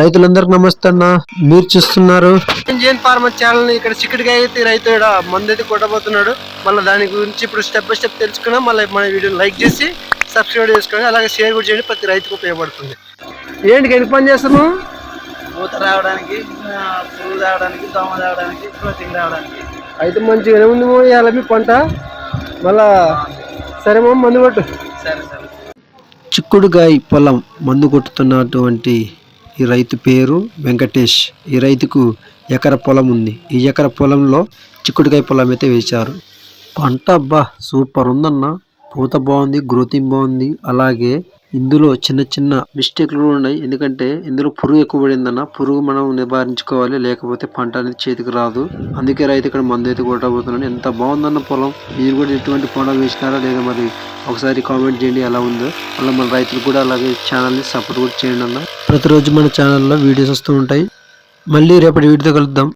రైతులందరికి నమస్తే అన్న. మీరు చూస్తున్నారు ఇంజిన్ ఫార్మర్ ఛానల్. ఇక్కడ చిక్కుడుకాయ అయితే రైతు మందు అయితే కొట్టబోతున్నాడు. మళ్ళీ దాని గురించి ఇప్పుడు స్టెప్ బై స్టెప్ తెలుసుకున్నాం. మళ్ళీ మన వీడియో లైక్ చేసి సబ్స్క్రైబ్ చేసుకోండి, అలాగే షేర్ కూడా చేయండి. ప్రతి రైతుకు ఉపయోగపడుతుంది. ఏంటి ఎన్ని పని చేస్తున్నావు? పూత రావడానికి, పురుగు రావడానికి, దోమ రావడానికి, ప్రోటీన్ రావడానికి. అయితే మంచిగానే ఉంది ఇవాళ మీ పంట. మళ్ళా సరే మందు కొట్టు. సరే సరే. చిక్కుడుకాయ పొలం మందు కొట్టుతున్నటువంటి ఈ రైతు పేరు వెంకటేష్. ఈ రైతుకు ఎకర పొలం ఉంది. ఈ ఎకర పొలంలో చిక్కుడుకాయ పొలం అయితే వేశారు. పంట అబ్బా సూపర్ ఉందన్న. పూత బాగుంది, గ్రోతింగ్ బాగుంది. అలాగే ఇందులో చిన్న చిన్న మిస్టేక్లు కూడా ఉన్నాయి. ఎందుకంటే ఇందులో పురుగు ఎక్కువ పడిందన్న. పురుగు మనం నివారించుకోవాలి, లేకపోతే పంట అనేది చేతికి రాదు. అందుకే రైతు ఇక్కడ మందు అయితే కొట్టబోతున్నాడు. ఎంత బాగుందన్న పొలం. మీరు కూడా ఎటువంటి పొలం వేసినారా లేదా మరి ఒకసారి కామెంట్ చేయండి ఎలా ఉందో. అలా మన రైతులు కూడా అలాగే ఛానల్ని సపోర్ట్ కూడా చేయండి అన్న. ప్రతిరోజు మన ఛానల్లో వీడియోస్ వస్తూ ఉంటాయి. మళ్ళీ రేపటి వీడియోతో కలుద్దాం.